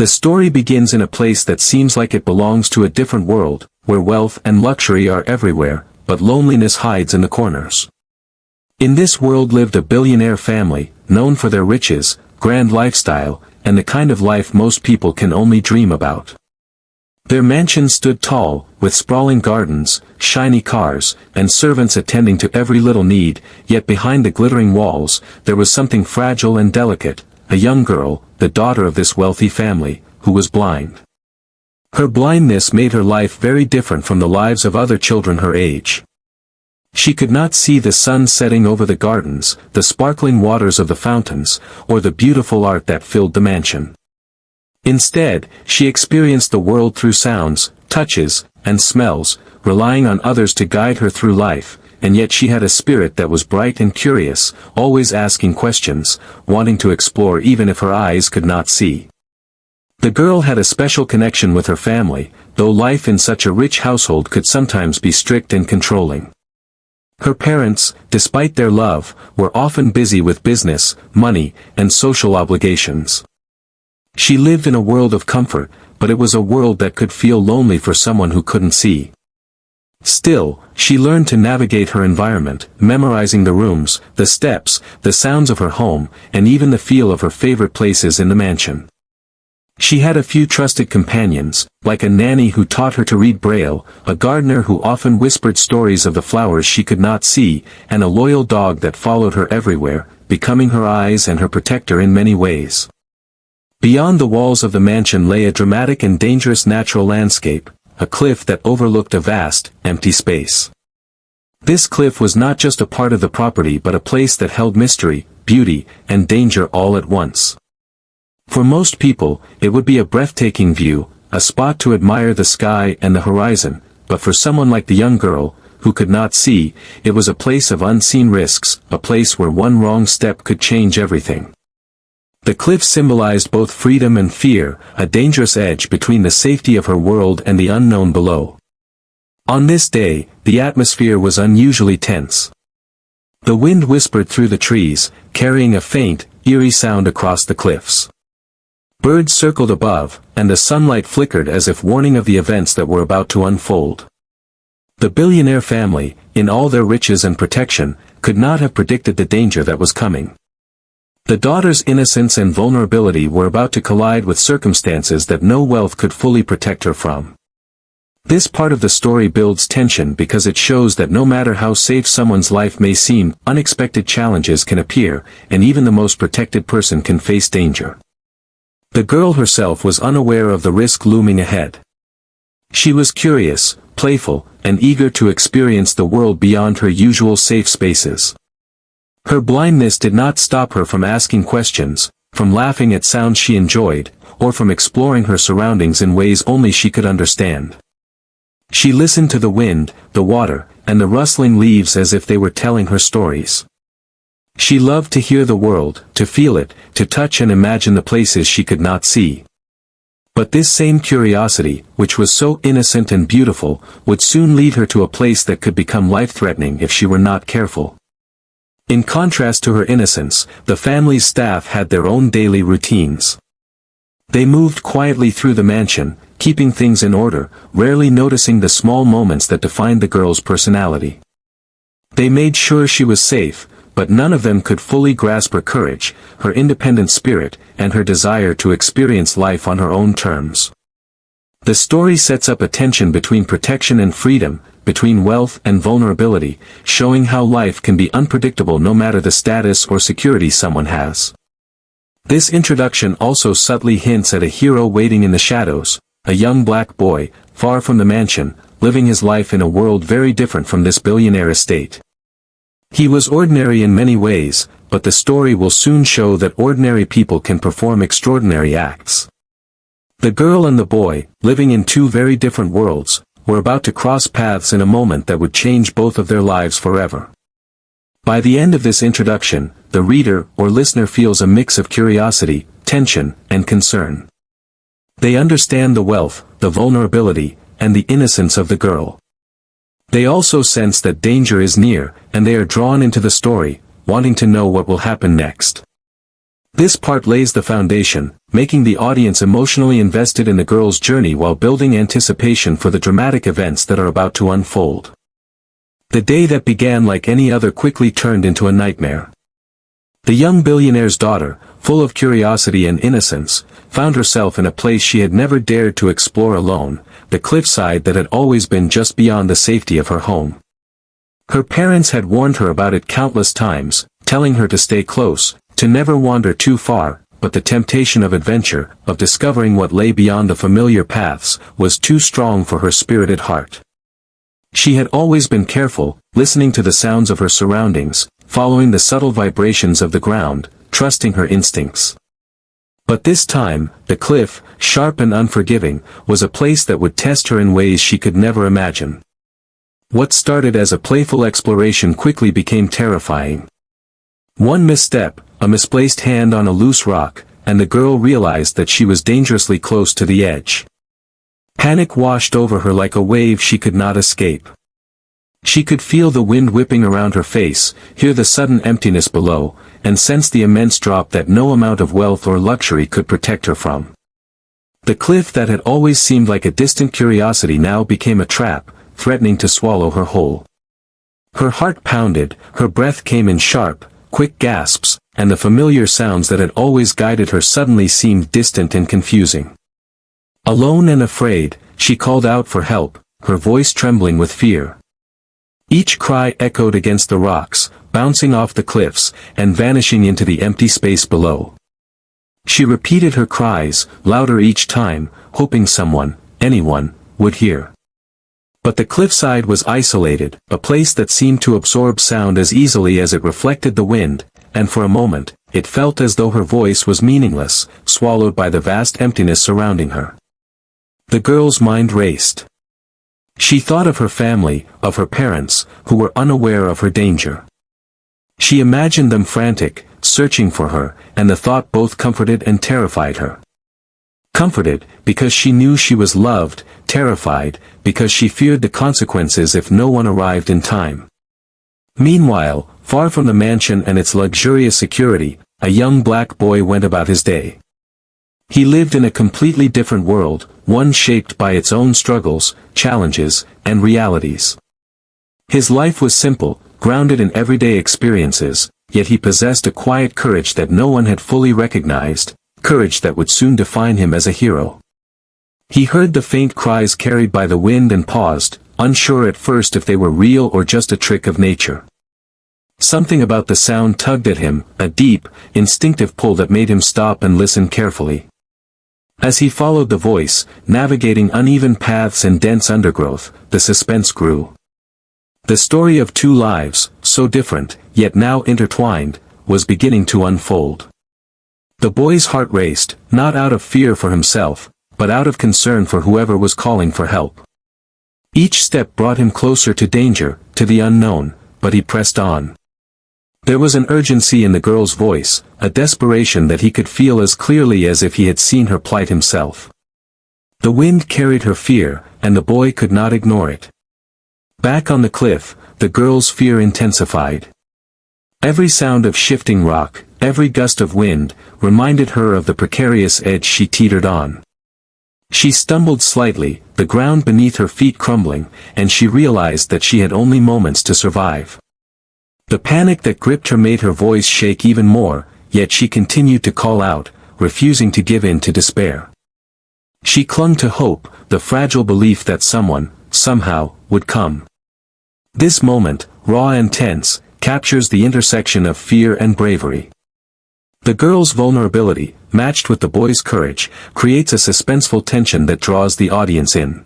The story begins in a place that seems like it belongs to a different world, where wealth and luxury are everywhere, but loneliness hides in the corners. In this world lived a billionaire family, known for their riches, grand lifestyle, and the kind of life most people can only dream about. Their mansion stood tall, with sprawling gardens, shiny cars, and servants attending to every little need, yet behind the glittering walls, there was something fragile and delicate, a young girl, the daughter of this wealthy family, who was blind. Her blindness made her life very different from the lives of other children her age. She could not see the sun setting over the gardens, the sparkling waters of the fountains, or the beautiful art that filled the mansion. Instead, she experienced the world through sounds, touches, and smells, relying on others to guide her through life, and yet she had a spirit that was bright and curious, always asking questions, wanting to explore even if her eyes could not see. The girl had a special connection with her family, though life in such a rich household could sometimes be strict and controlling. Her parents, despite their love, were often busy with business, money, and social obligations. She lived in a world of comfort, but it was a world that could feel lonely for someone who couldn't see. Still, she learned to navigate her environment, memorizing the rooms, the steps, the sounds of her home, and even the feel of her favorite places in the mansion. She had a few trusted companions, like a nanny who taught her to read Braille, a gardener who often whispered stories of the flowers she could not see, and a loyal dog that followed her everywhere, becoming her eyes and her protector in many ways. Beyond the walls of the mansion lay a dramatic and dangerous natural landscape, a cliff that overlooked a vast, empty space. This cliff was not just a part of the property but a place that held mystery, beauty, and danger all at once. For most people, it would be a breathtaking view, a spot to admire the sky and the horizon, but for someone like the young girl, who could not see, it was a place of unseen risks, a place where one wrong step could change everything. The cliff symbolized both freedom and fear, a dangerous edge between the safety of her world and the unknown below. On this day, the atmosphere was unusually tense. The wind whispered through the trees, carrying a faint, eerie sound across the cliffs. Birds circled above, and the sunlight flickered as if warning of the events that were about to unfold. The billionaire family, in all their riches and protection, could not have predicted the danger that was coming. The daughter's innocence and vulnerability were about to collide with circumstances that no wealth could fully protect her from. This part of the story builds tension because it shows that no matter how safe someone's life may seem, unexpected challenges can appear, and even the most protected person can face danger. The girl herself was unaware of the risk looming ahead. She was curious, playful, and eager to experience the world beyond her usual safe spaces. Her blindness did not stop her from asking questions, from laughing at sounds she enjoyed, or from exploring her surroundings in ways only she could understand. She listened to the wind, the water, and the rustling leaves as if they were telling her stories. She loved to hear the world, to feel it, to touch and imagine the places she could not see. But this same curiosity, which was so innocent and beautiful, would soon lead her to a place that could become life-threatening if she were not careful. In contrast to her innocence, the family's staff had their own daily routines. They moved quietly through the mansion, keeping things in order, rarely noticing the small moments that defined the girl's personality. They made sure she was safe, but none of them could fully grasp her courage, her independent spirit, and her desire to experience life on her own terms. The story sets up a tension between protection and freedom, between wealth and vulnerability, showing how life can be unpredictable no matter the status or security someone has. This introduction also subtly hints at a hero waiting in the shadows, a young black boy, far from the mansion, living his life in a world very different from this billionaire estate. He was ordinary in many ways, but the story will soon show that ordinary people can perform extraordinary acts. The girl and the boy, living in two very different worlds, were about to cross paths in a moment that would change both of their lives forever. By the end of this introduction, the reader or listener feels a mix of curiosity, tension, and concern. They understand the wealth, the vulnerability, and the innocence of the girl. They also sense that danger is near, and they are drawn into the story, wanting to know what will happen next. This part lays the foundation, making the audience emotionally invested in the girl's journey while building anticipation for the dramatic events that are about to unfold. The day that began like any other quickly turned into a nightmare. The young billionaire's daughter, full of curiosity and innocence, found herself in a place she had never dared to explore alone, the cliffside that had always been just beyond the safety of her home. Her parents had warned her about it countless times, telling her to stay close, to never wander too far, but the temptation of adventure, of discovering what lay beyond the familiar paths, was too strong for her spirited heart. She had always been careful, listening to the sounds of her surroundings, following the subtle vibrations of the ground, trusting her instincts. But this time, the cliff, sharp and unforgiving, was a place that would test her in ways she could never imagine. What started as a playful exploration quickly became terrifying. One misstep, a misplaced hand on a loose rock, and the girl realized that she was dangerously close to the edge. Panic washed over her like a wave she could not escape. She could feel the wind whipping around her face, hear the sudden emptiness below, and sense the immense drop that no amount of wealth or luxury could protect her from. The cliff that had always seemed like a distant curiosity now became a trap, threatening to swallow her whole. Her heart pounded, her breath came in sharp, quick gasps, and the familiar sounds that had always guided her suddenly seemed distant and confusing. Alone and afraid, she called out for help, her voice trembling with fear. Each cry echoed against the rocks, bouncing off the cliffs, and vanishing into the empty space below. She repeated her cries, louder each time, hoping someone, anyone, would hear. But the cliffside was isolated, a place that seemed to absorb sound as easily as it reflected the wind, and for a moment, it felt as though her voice was meaningless, swallowed by the vast emptiness surrounding her. The girl's mind raced. She thought of her family, of her parents, who were unaware of her danger. She imagined them frantic, searching for her, and the thought both comforted and terrified her. Comforted, because she knew she was loved, terrified, because she feared the consequences if no one arrived in time. Meanwhile, far from the mansion and its luxurious security, a young black boy went about his day. He lived in a completely different world, one shaped by its own struggles, challenges, and realities. His life was simple, grounded in everyday experiences, yet he possessed a quiet courage that no one had fully recognized, courage that would soon define him as a hero. He heard the faint cries carried by the wind and paused, unsure at first if they were real or just a trick of nature. Something about the sound tugged at him, a deep, instinctive pull that made him stop and listen carefully. As he followed the voice, navigating uneven paths and dense undergrowth, the suspense grew. The story of two lives, so different, yet now intertwined, was beginning to unfold. The boy's heart raced, not out of fear for himself, but out of concern for whoever was calling for help. Each step brought him closer to danger, to the unknown, but he pressed on. There was an urgency in the girl's voice, a desperation that he could feel as clearly as if he had seen her plight himself. The wind carried her fear, and the boy could not ignore it. Back on the cliff, the girl's fear intensified. Every sound of shifting rock, every gust of wind, reminded her of the precarious edge she teetered on. She stumbled slightly, the ground beneath her feet crumbling, and she realized that she had only moments to survive. The panic that gripped her made her voice shake even more, yet she continued to call out, refusing to give in to despair. She clung to hope, the fragile belief that someone, somehow, would come. This moment, raw and tense, captures the intersection of fear and bravery. The girl's vulnerability, matched with the boy's courage, creates a suspenseful tension that draws the audience in.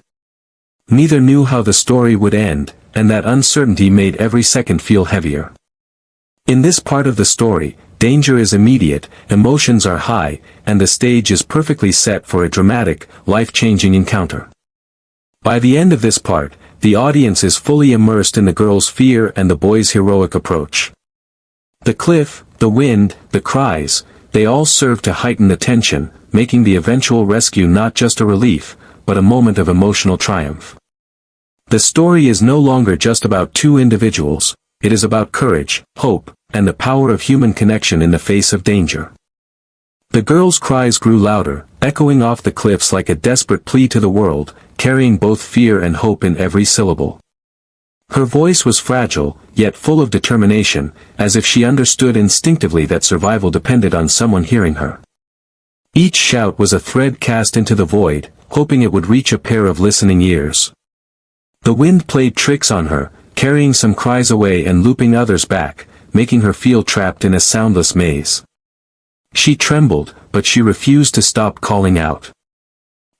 Neither knew how the story would end, and that uncertainty made every second feel heavier. In this part of the story, danger is immediate, emotions are high, and the stage is perfectly set for a dramatic, life-changing encounter. By the end of this part, the audience is fully immersed in the girl's fear and the boy's heroic approach. The cliff, the wind, the cries, they all serve to heighten the tension, making the eventual rescue not just a relief, but a moment of emotional triumph. The story is no longer just about two individuals, it is about courage, hope, and the power of human connection in the face of danger. The girl's cries grew louder, echoing off the cliffs like a desperate plea to the world, carrying both fear and hope in every syllable. Her voice was fragile, yet full of determination, as if she understood instinctively that survival depended on someone hearing her. Each shout was a thread cast into the void, hoping it would reach a pair of listening ears. The wind played tricks on her, carrying some cries away and looping others back, making her feel trapped in a soundless maze. She trembled, but she refused to stop calling out.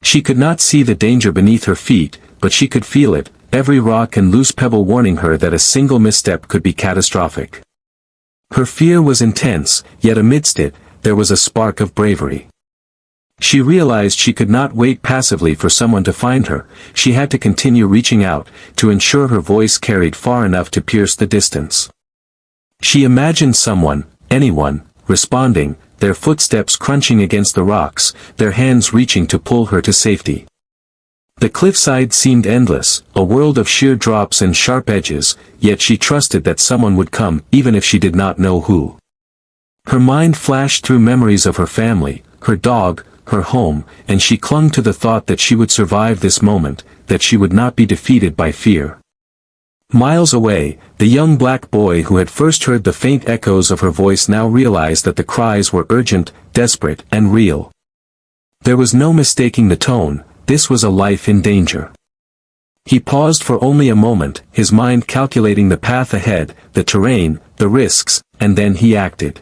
She could not see the danger beneath her feet, but she could feel it, every rock and loose pebble warning her that a single misstep could be catastrophic. Her fear was intense, yet amidst it, there was a spark of bravery. She realized she could not wait passively for someone to find her, she had to continue reaching out, to ensure her voice carried far enough to pierce the distance. She imagined someone, anyone, responding, their footsteps crunching against the rocks, their hands reaching to pull her to safety. The cliffside seemed endless, a world of sheer drops and sharp edges, yet she trusted that someone would come, even if she did not know who. Her mind flashed through memories of her family, her dog, her home, and she clung to the thought that she would survive this moment, that she would not be defeated by fear. Miles away, the young black boy who had first heard the faint echoes of her voice now realized that the cries were urgent, desperate, and real. There was no mistaking the tone, this was a life in danger. He paused for only a moment, his mind calculating the path ahead, the terrain, the risks, and then he acted.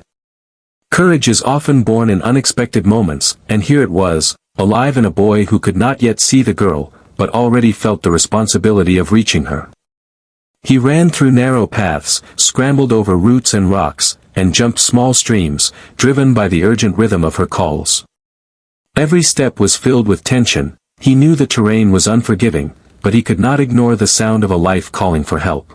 Courage is often born in unexpected moments, and here it was, alive in a boy who could not yet see the girl, but already felt the responsibility of reaching her. He ran through narrow paths, scrambled over roots and rocks, and jumped small streams, driven by the urgent rhythm of her calls. Every step was filled with tension, he knew the terrain was unforgiving, but he could not ignore the sound of a life calling for help.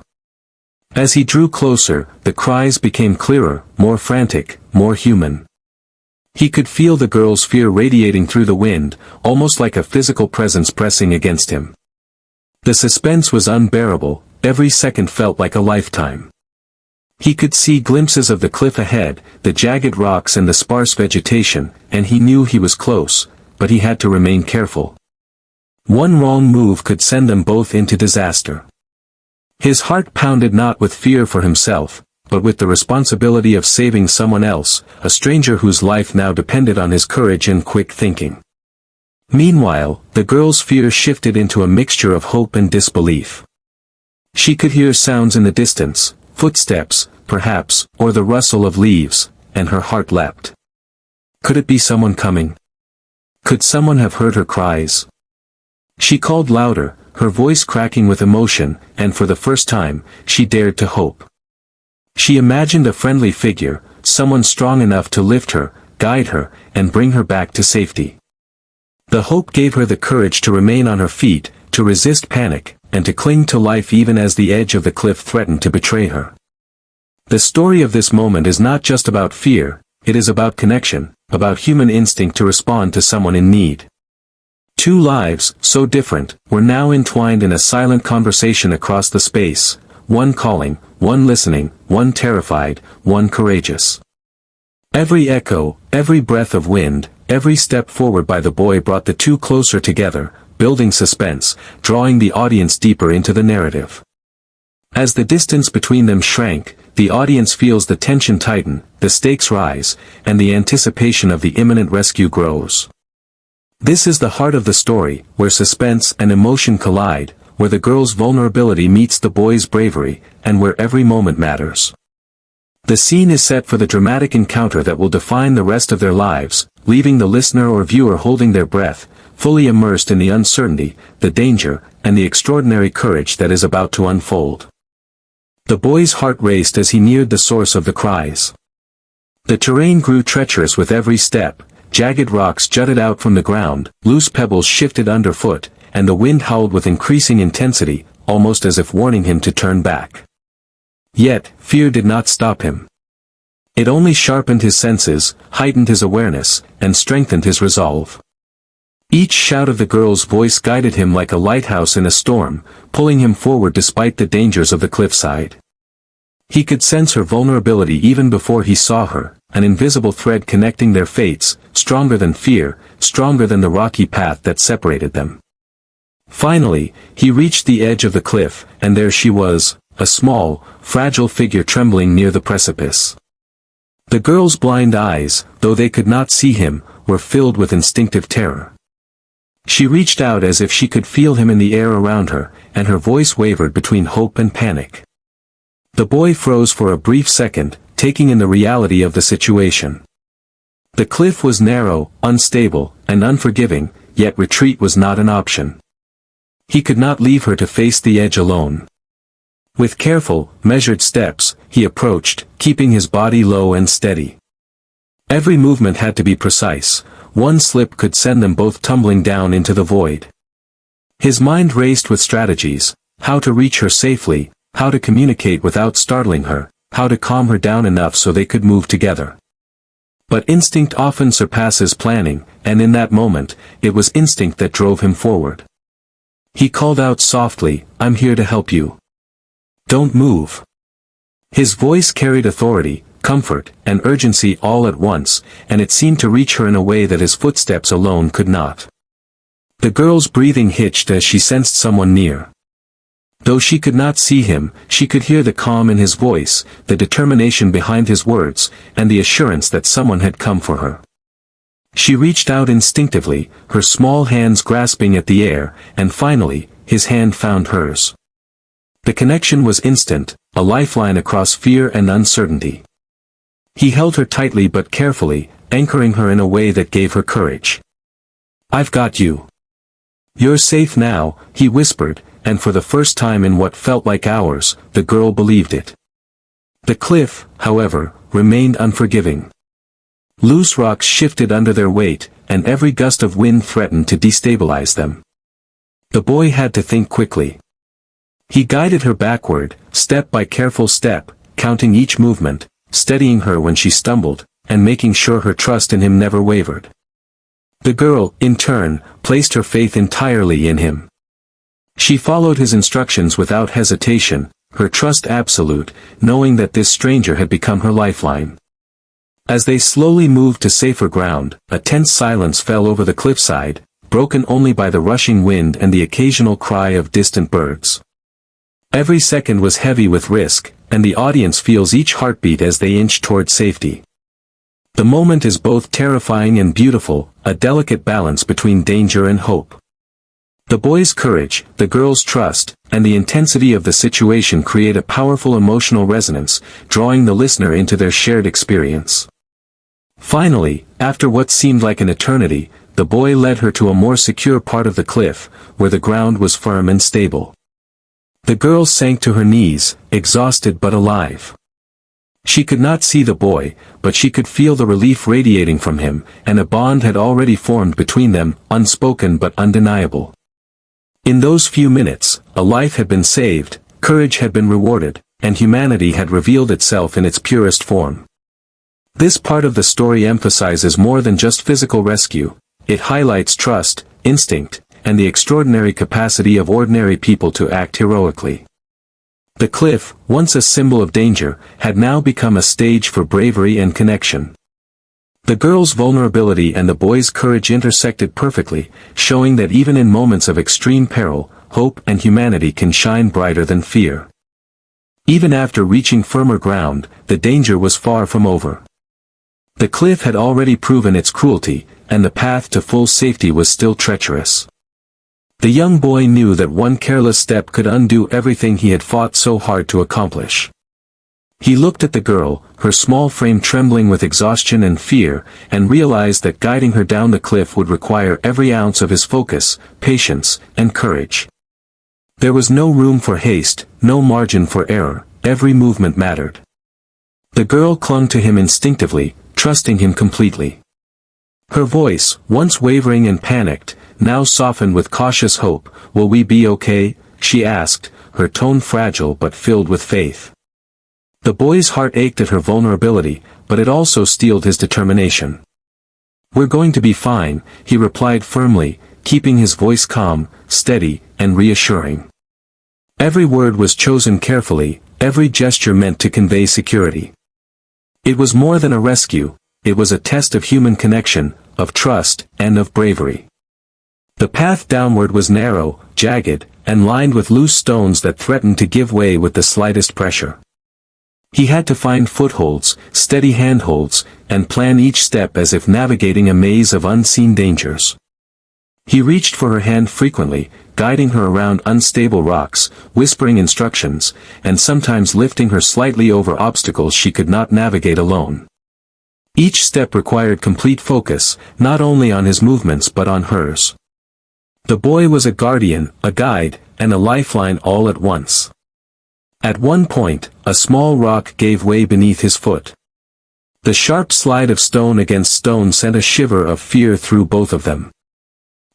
As he drew closer, the cries became clearer, more frantic, more human. He could feel the girl's fear radiating through the wind, almost like a physical presence pressing against him. The suspense was unbearable, every second felt like a lifetime. He could see glimpses of the cliff ahead, the jagged rocks and the sparse vegetation, and he knew he was close, but he had to remain careful. One wrong move could send them both into disaster. His heart pounded not with fear for himself, but with the responsibility of saving someone else, a stranger whose life now depended on his courage and quick thinking. Meanwhile, the girl's fear shifted into a mixture of hope and disbelief. She could hear sounds in the distance, footsteps, perhaps, or the rustle of leaves, and her heart leapt. Could it be someone coming? Could someone have heard her cries? She called louder, her voice cracking with emotion, and for the first time, she dared to hope. She imagined a friendly figure, someone strong enough to lift her, guide her, and bring her back to safety. The hope gave her the courage to remain on her feet, to resist panic, and to cling to life even as the edge of the cliff threatened to betray her. The story of this moment is not just about fear, it is about connection, about human instinct to respond to someone in need. Two lives, so different, were now entwined in a silent conversation across the space, one calling, one listening, one terrified, one courageous. Every echo, every breath of wind, every step forward by the boy brought the two closer together, building suspense, drawing the audience deeper into the narrative. As the distance between them shrank, the audience feels the tension tighten, the stakes rise, and the anticipation of the imminent rescue grows. This is the heart of the story, where suspense and emotion collide, where the girl's vulnerability meets the boy's bravery, and where every moment matters. The scene is set for the dramatic encounter that will define the rest of their lives, leaving the listener or viewer holding their breath, fully immersed in the uncertainty, the danger, and the extraordinary courage that is about to unfold. The boy's heart raced as he neared the source of the cries. The terrain grew treacherous with every step, jagged rocks jutted out from the ground, loose pebbles shifted underfoot, and the wind howled with increasing intensity, almost as if warning him to turn back. Yet, fear did not stop him. It only sharpened his senses, heightened his awareness, and strengthened his resolve. Each shout of the girl's voice guided him like a lighthouse in a storm, pulling him forward despite the dangers of the cliffside. He could sense her vulnerability even before he saw her, an invisible thread connecting their fates, stronger than fear, stronger than the rocky path that separated them. Finally, he reached the edge of the cliff, and there she was, a small, fragile figure trembling near the precipice. The girl's blind eyes, though they could not see him, were filled with instinctive terror. She reached out as if she could feel him in the air around her, and her voice wavered between hope and panic. The boy froze for a brief second, taking in the reality of the situation. The cliff was narrow, unstable, and unforgiving, yet retreat was not an option. He could not leave her to face the edge alone. With careful, measured steps, he approached, keeping his body low and steady. Every movement had to be precise. One slip could send them both tumbling down into the void. His mind raced with strategies: how to reach her safely, how to communicate without startling her, how to calm her down enough so they could move together. But instinct often surpasses planning, and in that moment, it was instinct that drove him forward. He called out softly, "I'm here to help you. Don't move." His voice carried authority, comfort, and urgency all at once, and it seemed to reach her in a way that his footsteps alone could not. The girl's breathing hitched as she sensed someone near. Though she could not see him, she could hear the calm in his voice, the determination behind his words, and the assurance that someone had come for her. She reached out instinctively, her small hands grasping at the air, and finally, his hand found hers. The connection was instant, a lifeline across fear and uncertainty. He held her tightly but carefully, anchoring her in a way that gave her courage. "I've got you. You're safe now," he whispered, and for the first time in what felt like hours, the girl believed it. The cliff, however, remained unforgiving. Loose rocks shifted under their weight, and every gust of wind threatened to destabilize them. The boy had to think quickly. He guided her backward, step by careful step, counting each movement, steadying her when she stumbled, and making sure her trust in him never wavered. The girl, in turn, placed her faith entirely in him. She followed his instructions without hesitation, her trust absolute, knowing that this stranger had become her lifeline. As they slowly moved to safer ground, a tense silence fell over the cliffside, broken only by the rushing wind and the occasional cry of distant birds. Every second was heavy with risk, and the audience feels each heartbeat as they inch toward safety. The moment is both terrifying and beautiful, a delicate balance between danger and hope. The boy's courage, the girl's trust, and the intensity of the situation create a powerful emotional resonance, drawing the listener into their shared experience. Finally, after what seemed like an eternity, the boy led her to a more secure part of the cliff, where the ground was firm and stable. The girl sank to her knees, exhausted but alive. She could not see the boy, but she could feel the relief radiating from him, and a bond had already formed between them, unspoken but undeniable. In those few minutes, a life had been saved, courage had been rewarded, and humanity had revealed itself in its purest form. This part of the story emphasizes more than just physical rescue. It highlights trust, instinct, and the extraordinary capacity of ordinary people to act heroically. The cliff, once a symbol of danger, had now become a stage for bravery and connection. The girl's vulnerability and the boy's courage intersected perfectly, showing that even in moments of extreme peril, hope and humanity can shine brighter than fear. Even after reaching firmer ground, the danger was far from over. The cliff had already proven its cruelty, and the path to full safety was still treacherous. The young boy knew that one careless step could undo everything he had fought so hard to accomplish. He looked at the girl, her small frame trembling with exhaustion and fear, and realized that guiding her down the cliff would require every ounce of his focus, patience, and courage. There was no room for haste, no margin for error, every movement mattered. The girl clung to him instinctively, trusting him completely. Her voice, once wavering and panicked, now softened with cautious hope. "Will we be okay?" she asked, her tone fragile but filled with faith. The boy's heart ached at her vulnerability, but it also steeled his determination. "We're going to be fine," he replied firmly, keeping his voice calm, steady, and reassuring. Every word was chosen carefully, every gesture meant to convey security. It was more than a rescue, it was a test of human connection, of trust, and of bravery. The path downward was narrow, jagged, and lined with loose stones that threatened to give way with the slightest pressure. He had to find footholds, steady handholds, and plan each step as if navigating a maze of unseen dangers. He reached for her hand frequently, guiding her around unstable rocks, whispering instructions, and sometimes lifting her slightly over obstacles she could not navigate alone. Each step required complete focus, not only on his movements but on hers. The boy was a guardian, a guide, and a lifeline all at once. At one point, a small rock gave way beneath his foot. The sharp slide of stone against stone sent a shiver of fear through both of them.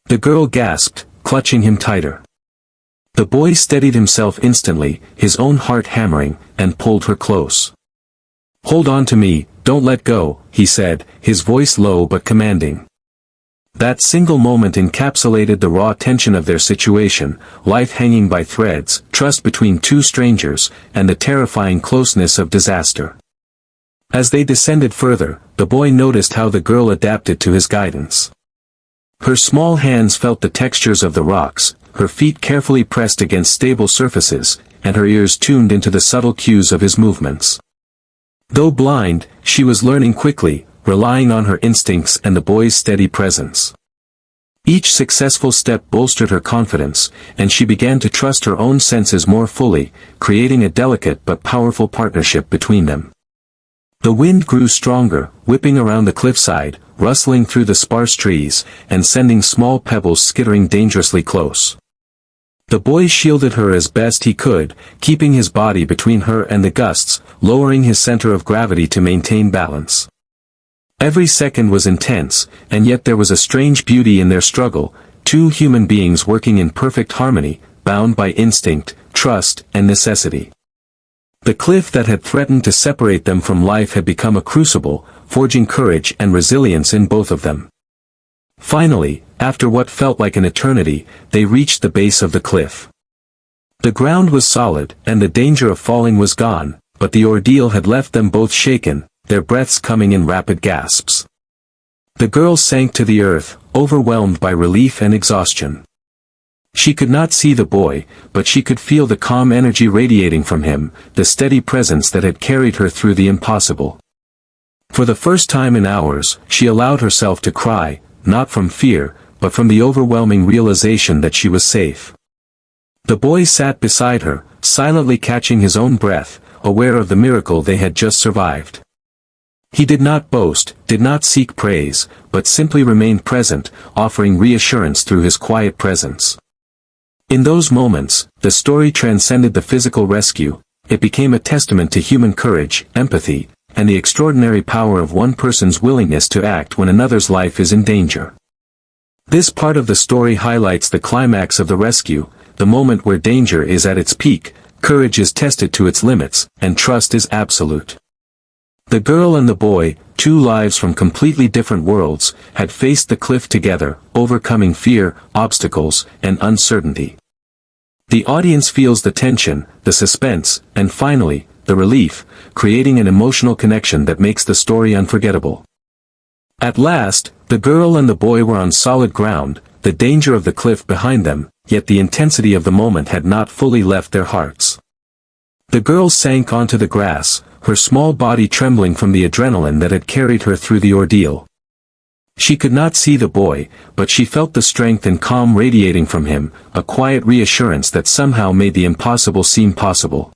The girl gasped, clutching him tighter. The boy steadied himself instantly, his own heart hammering, and pulled her close. "Hold on to me, don't let go," he said, his voice low but commanding. That single moment encapsulated the raw tension of their situation, life hanging by threads, trust between two strangers, and the terrifying closeness of disaster. As they descended further, the boy noticed how the girl adapted to his guidance. Her small hands felt the textures of the rocks, her feet carefully pressed against stable surfaces, and her ears tuned into the subtle cues of his movements. Though blind, she was learning quickly, relying on her instincts and the boy's steady presence. Each successful step bolstered her confidence, and she began to trust her own senses more fully, creating a delicate but powerful partnership between them. The wind grew stronger, whipping around the cliffside, rustling through the sparse trees, and sending small pebbles skittering dangerously close. The boy shielded her as best he could, keeping his body between her and the gusts, lowering his center of gravity to maintain balance. Every second was intense, and yet there was a strange beauty in their struggle, two human beings working in perfect harmony, bound by instinct, trust, and necessity. The cliff that had threatened to separate them from life had become a crucible, forging courage and resilience in both of them. Finally, after what felt like an eternity, they reached the base of the cliff. The ground was solid, and the danger of falling was gone, but the ordeal had left them both shaken, their breaths coming in rapid gasps. The girl sank to the earth, overwhelmed by relief and exhaustion. She could not see the boy, but she could feel the calm energy radiating from him, the steady presence that had carried her through the impossible. For the first time in hours, she allowed herself to cry, not from fear, but from the overwhelming realization that she was safe. The boy sat beside her, silently catching his own breath, aware of the miracle they had just survived. He did not boast, did not seek praise, but simply remained present, offering reassurance through his quiet presence. In those moments, the story transcended the physical rescue, it became a testament to human courage, empathy, and the extraordinary power of one person's willingness to act when another's life is in danger. This part of the story highlights the climax of the rescue, the moment where danger is at its peak, courage is tested to its limits, and trust is absolute. The girl and the boy, two lives from completely different worlds, had faced the cliff together, overcoming fear, obstacles, and uncertainty. The audience feels the tension, the suspense, and finally, the relief, creating an emotional connection that makes the story unforgettable. At last, the girl and the boy were on solid ground, the danger of the cliff behind them, yet the intensity of the moment had not fully left their hearts. The girl sank onto the grass, her small body trembling from the adrenaline that had carried her through the ordeal. She could not see the boy, but she felt the strength and calm radiating from him, a quiet reassurance that somehow made the impossible seem possible.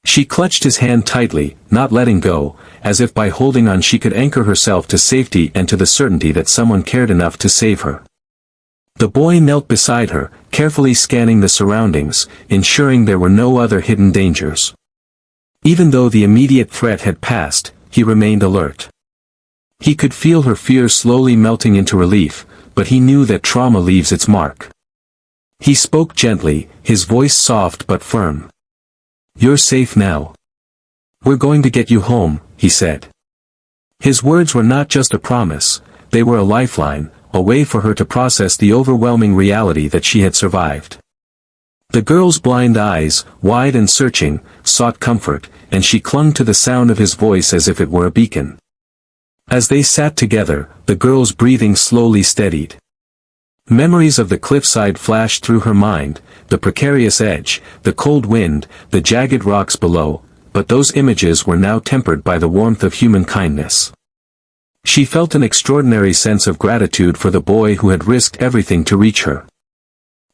She clutched his hand tightly, not letting go, as if by holding on she could anchor herself to safety and to the certainty that someone cared enough to save her. The boy knelt beside her, carefully scanning the surroundings, ensuring there were no other hidden dangers. Even though the immediate threat had passed, he remained alert. He could feel her fear slowly melting into relief, but he knew that trauma leaves its mark. He spoke gently, his voice soft but firm. "You're safe now. We're going to get you home," he said. His words were not just a promise, they were a lifeline, a way for her to process the overwhelming reality that she had survived. The girl's blind eyes, wide and searching, sought comfort, and she clung to the sound of his voice as if it were a beacon. As they sat together, the girl's breathing slowly steadied. Memories of the cliffside flashed through her mind, the precarious edge, the cold wind, the jagged rocks below, but those images were now tempered by the warmth of human kindness. She felt an extraordinary sense of gratitude for the boy who had risked everything to reach her.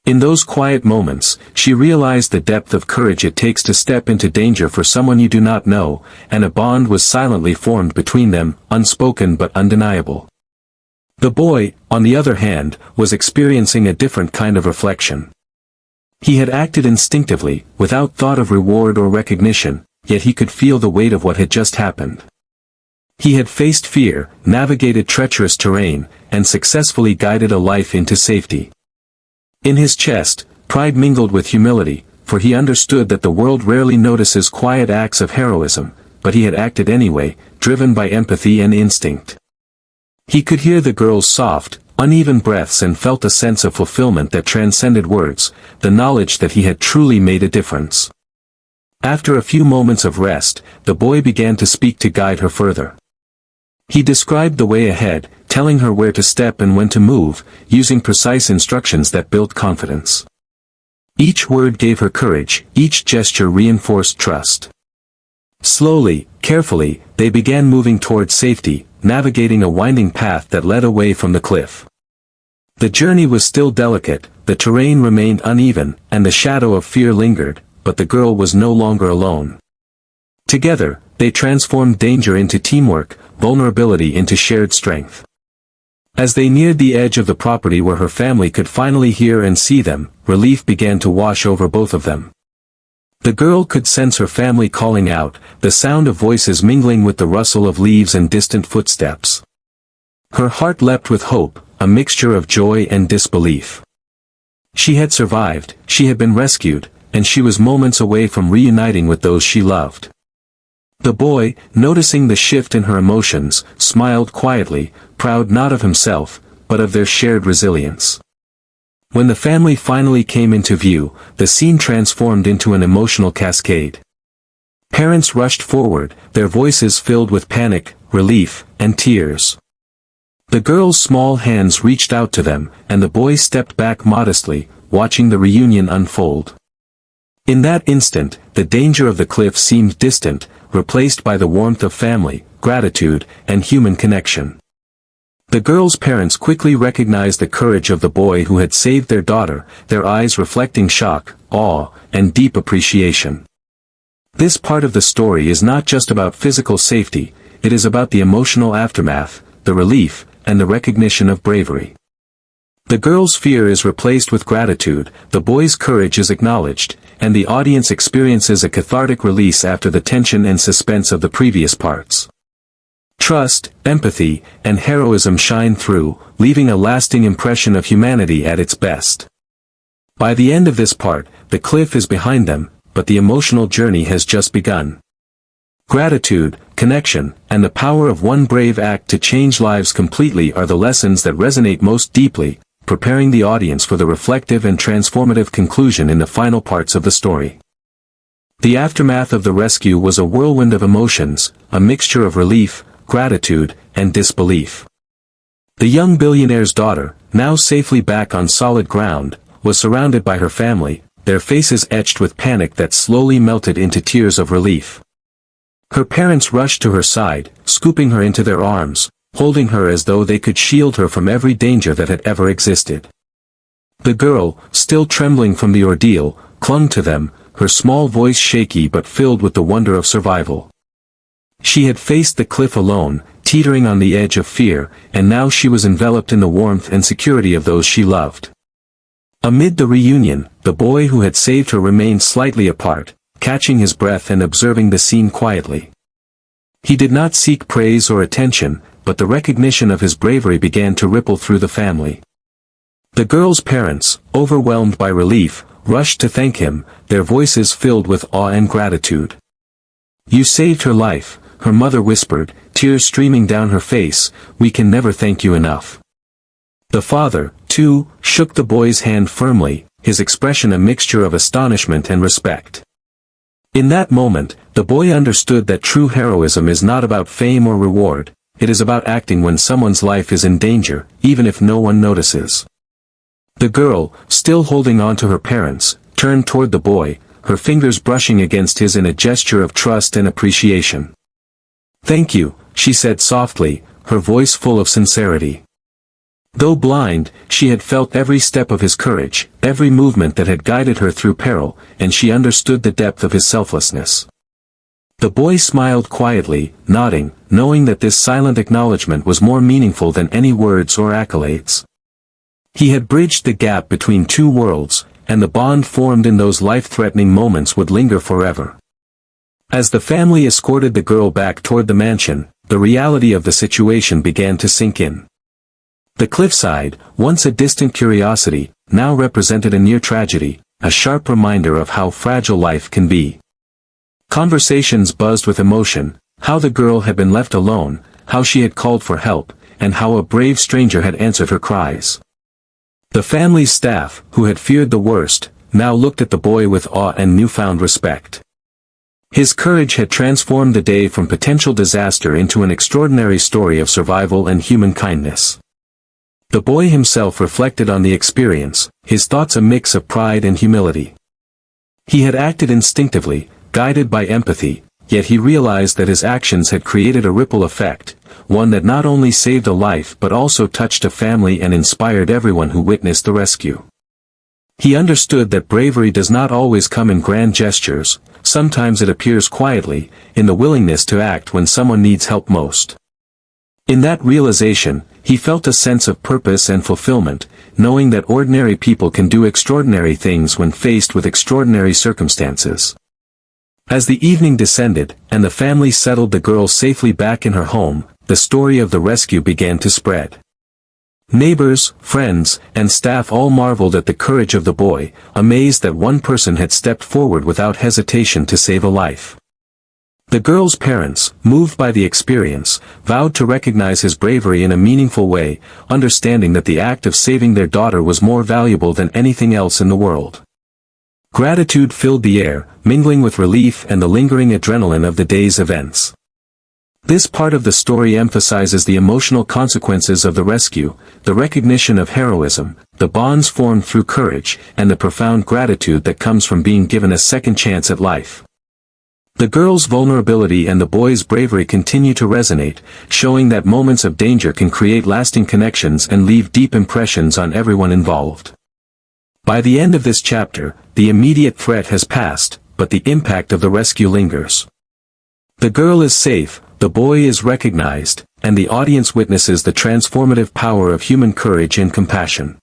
In those quiet moments, she realized the depth of courage it takes to step into danger for someone you do not know, and a bond was silently formed between them, unspoken but undeniable. The boy, on the other hand, was experiencing a different kind of reflection. He had acted instinctively, without thought of reward or recognition, yet he could feel the weight of what had just happened. He had faced fear, navigated treacherous terrain, and successfully guided a life into safety. In his chest, pride mingled with humility, for he understood that the world rarely notices quiet acts of heroism, but he had acted anyway, driven by empathy and instinct. He could hear the girl's soft, uneven breaths and felt a sense of fulfillment that transcended words, the knowledge that he had truly made a difference. After a few moments of rest, the boy began to speak to guide her further. He described the way ahead, telling her where to step and when to move, using precise instructions that built confidence. Each word gave her courage, each gesture reinforced trust. Slowly, carefully, they began moving towards safety, navigating a winding path that led away from the cliff. The journey was still delicate, the terrain remained uneven, and the shadow of fear lingered, but the girl was no longer alone. Together, they transformed danger into teamwork, vulnerability into shared strength. As they neared the edge of the property where her family could finally hear and see them, relief began to wash over both of them. The girl could sense her family calling out, the sound of voices mingling with the rustle of leaves and distant footsteps. Her heart leapt with hope, a mixture of joy and disbelief. She had survived, she had been rescued, and she was moments away from reuniting with those she loved. The boy, noticing the shift in her emotions, smiled quietly, proud not of himself, but of their shared resilience. When the family finally came into view, the scene transformed into an emotional cascade. Parents rushed forward, their voices filled with panic, relief, and tears. The girl's small hands reached out to them, and the boy stepped back modestly, watching the reunion unfold. In that instant, the danger of the cliff seemed distant, replaced by the warmth of family, gratitude, and human connection. The girl's parents quickly recognized the courage of the boy who had saved their daughter, their eyes reflecting shock, awe, and deep appreciation. This part of the story is not just about physical safety, it is about the emotional aftermath, the relief, and the recognition of bravery. The girl's fear is replaced with gratitude, the boy's courage is acknowledged, and the audience experiences a cathartic release after the tension and suspense of the previous parts. Trust, empathy, and heroism shine through, leaving a lasting impression of humanity at its best. By the end of this part, the cliff is behind them, but the emotional journey has just begun. Gratitude, connection, and the power of one brave act to change lives completely are the lessons that resonate most deeply, preparing the audience for the reflective and transformative conclusion in the final parts of the story. The aftermath of the rescue was a whirlwind of emotions, a mixture of relief, gratitude, and disbelief. The young billionaire's daughter, now safely back on solid ground, was surrounded by her family, their faces etched with panic that slowly melted into tears of relief. Her parents rushed to her side, scooping her into their arms, holding her as though they could shield her from every danger that had ever existed. The girl, still trembling from the ordeal, clung to them, her small voice shaky but filled with the wonder of survival. She had faced the cliff alone, teetering on the edge of fear, and now she was enveloped in the warmth and security of those she loved. Amid the reunion, the boy who had saved her remained slightly apart, catching his breath and observing the scene quietly. He did not seek praise or attention, but the recognition of his bravery began to ripple through the family. The girl's parents, overwhelmed by relief, rushed to thank him, their voices filled with awe and gratitude. "You saved her life," her mother whispered, tears streaming down her face, "we can never thank you enough." The father, too, shook the boy's hand firmly, his expression a mixture of astonishment and respect. In that moment, the boy understood that true heroism is not about fame or reward, it is about acting when someone's life is in danger, even if no one notices. The girl, still holding on to her parents, turned toward the boy, her fingers brushing against his in a gesture of trust and appreciation. "Thank you," she said softly, her voice full of sincerity. Though blind, she had felt every step of his courage, every movement that had guided her through peril, and she understood the depth of his selflessness. The boy smiled quietly, nodding, knowing that this silent acknowledgement was more meaningful than any words or accolades. He had bridged the gap between two worlds, and the bond formed in those life-threatening moments would linger forever. As the family escorted the girl back toward the mansion, the reality of the situation began to sink in. The cliffside, once a distant curiosity, now represented a near tragedy, a sharp reminder of how fragile life can be. Conversations buzzed with emotion, how the girl had been left alone, how she had called for help, and how a brave stranger had answered her cries. The family's staff, who had feared the worst, now looked at the boy with awe and newfound respect. His courage had transformed the day from potential disaster into an extraordinary story of survival and human kindness. The boy himself reflected on the experience, his thoughts a mix of pride and humility. He had acted instinctively, guided by empathy, yet he realized that his actions had created a ripple effect, one that not only saved a life but also touched a family and inspired everyone who witnessed the rescue. He understood that bravery does not always come in grand gestures, sometimes it appears quietly, in the willingness to act when someone needs help most. In that realization, he felt a sense of purpose and fulfillment, knowing that ordinary people can do extraordinary things when faced with extraordinary circumstances. As the evening descended, and the family settled the girl safely back in her home, the story of the rescue began to spread. Neighbors, friends, and staff all marveled at the courage of the boy, amazed that one person had stepped forward without hesitation to save a life. The girl's parents, moved by the experience, vowed to recognize his bravery in a meaningful way, understanding that the act of saving their daughter was more valuable than anything else in the world. Gratitude filled the air, mingling with relief and the lingering adrenaline of the day's events. This part of the story emphasizes the emotional consequences of the rescue, the recognition of heroism, the bonds formed through courage, and the profound gratitude that comes from being given a second chance at life. The girl's vulnerability and the boy's bravery continue to resonate, showing that moments of danger can create lasting connections and leave deep impressions on everyone involved. By the end of this chapter, the immediate threat has passed, but the impact of the rescue lingers. The girl is safe, the boy is recognized, and the audience witnesses the transformative power of human courage and compassion.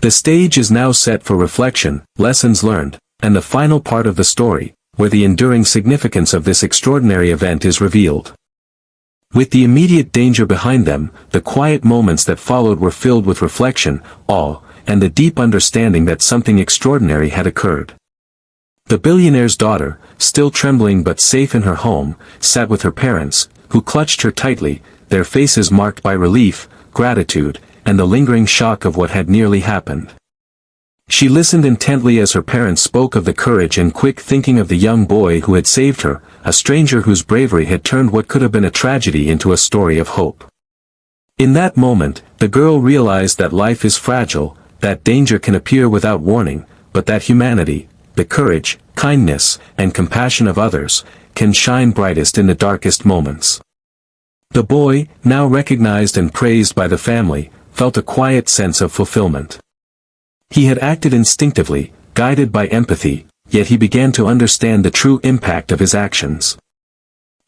The stage is now set for reflection, lessons learned, and the final part of the story, where the enduring significance of this extraordinary event is revealed. With the immediate danger behind them, the quiet moments that followed were filled with reflection, awe, and the deep understanding that something extraordinary had occurred. The billionaire's daughter, still trembling but safe in her home, sat with her parents, who clutched her tightly, their faces marked by relief, gratitude, and the lingering shock of what had nearly happened. She listened intently as her parents spoke of the courage and quick thinking of the young boy who had saved her, a stranger whose bravery had turned what could have been a tragedy into a story of hope. In that moment, the girl realized that life is fragile, that danger can appear without warning, but that humanity, the courage, kindness, and compassion of others, can shine brightest in the darkest moments. The boy, now recognized and praised by the family, felt a quiet sense of fulfillment. He had acted instinctively, guided by empathy, yet he began to understand the true impact of his actions.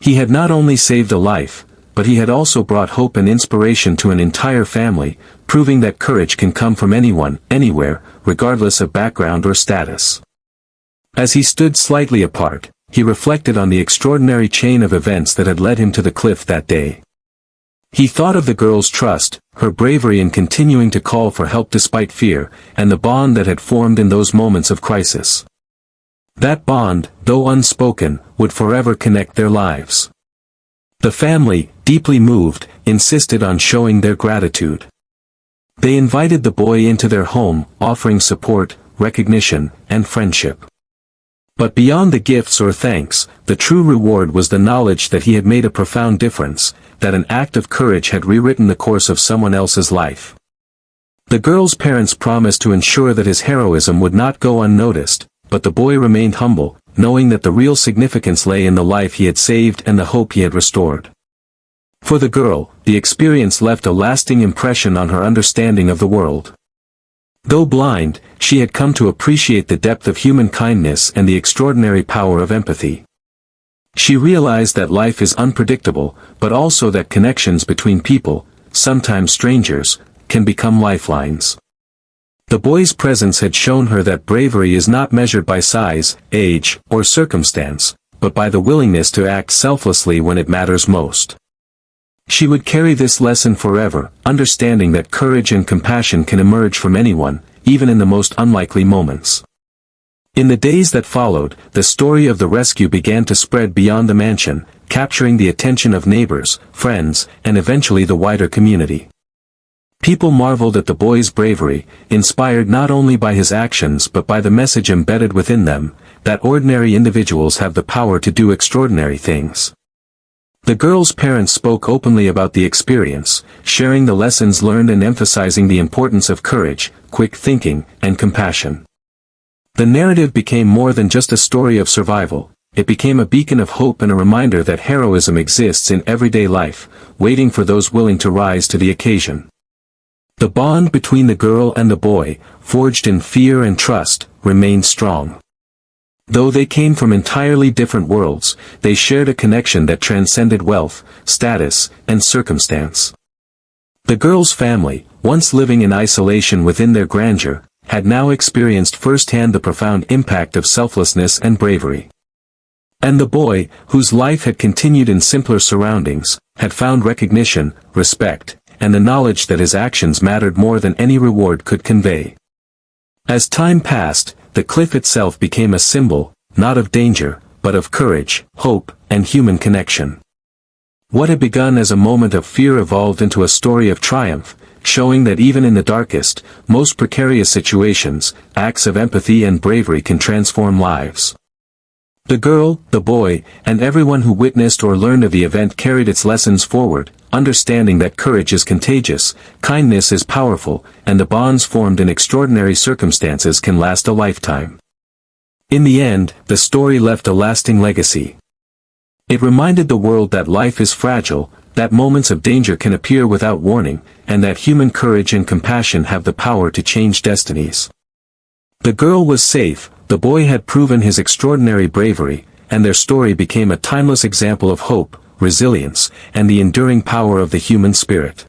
He had not only saved a life, but he had also brought hope and inspiration to an entire family, proving that courage can come from anyone, anywhere, regardless of background or status. As he stood slightly apart, he reflected on the extraordinary chain of events that had led him to the cliff that day. He thought of the girl's trust, her bravery in continuing to call for help despite fear, and the bond that had formed in those moments of crisis. That bond, though unspoken, would forever connect their lives. The family, deeply moved, insisted on showing their gratitude. They invited the boy into their home, offering support, recognition, and friendship. But beyond the gifts or thanks, the true reward was the knowledge that he had made a profound difference, that an act of courage had rewritten the course of someone else's life. The girl's parents promised to ensure that his heroism would not go unnoticed, but the boy remained humble, knowing that the real significance lay in the life he had saved and the hope he had restored. For the girl, the experience left a lasting impression on her understanding of the world. Though blind, she had come to appreciate the depth of human kindness and the extraordinary power of empathy. She realized that life is unpredictable, but also that connections between people, sometimes strangers, can become lifelines. The boy's presence had shown her that bravery is not measured by size, age, or circumstance, but by the willingness to act selflessly when it matters most. She would carry this lesson forever, understanding that courage and compassion can emerge from anyone, even in the most unlikely moments. In the days that followed, the story of the rescue began to spread beyond the mansion, capturing the attention of neighbors, friends, and eventually the wider community. People marveled at the boy's bravery, inspired not only by his actions but by the message embedded within them, that ordinary individuals have the power to do extraordinary things. The girl's parents spoke openly about the experience, sharing the lessons learned and emphasizing the importance of courage, quick thinking, and compassion. The narrative became more than just a story of survival. It became a beacon of hope and a reminder that heroism exists in everyday life, waiting for those willing to rise to the occasion. The bond between the girl and the boy, forged in fear and trust, remained strong. Though they came from entirely different worlds, they shared a connection that transcended wealth, status, and circumstance. The girl's family, once living in isolation within their grandeur, had now experienced firsthand the profound impact of selflessness and bravery. And the boy, whose life had continued in simpler surroundings, had found recognition, respect, and the knowledge that his actions mattered more than any reward could convey. As time passed, the cliff itself became a symbol, not of danger, but of courage, hope, and human connection. What had begun as a moment of fear evolved into a story of triumph, showing that even in the darkest, most precarious situations, acts of empathy and bravery can transform lives. The girl, the boy, and everyone who witnessed or learned of the event carried its lessons forward, understanding that courage is contagious, kindness is powerful, and the bonds formed in extraordinary circumstances can last a lifetime. In the end, the story left a lasting legacy. It reminded the world that life is fragile, that moments of danger can appear without warning, and that human courage and compassion have the power to change destinies. The girl was safe, the boy had proven his extraordinary bravery, and their story became a timeless example of hope, resilience, and the enduring power of the human spirit.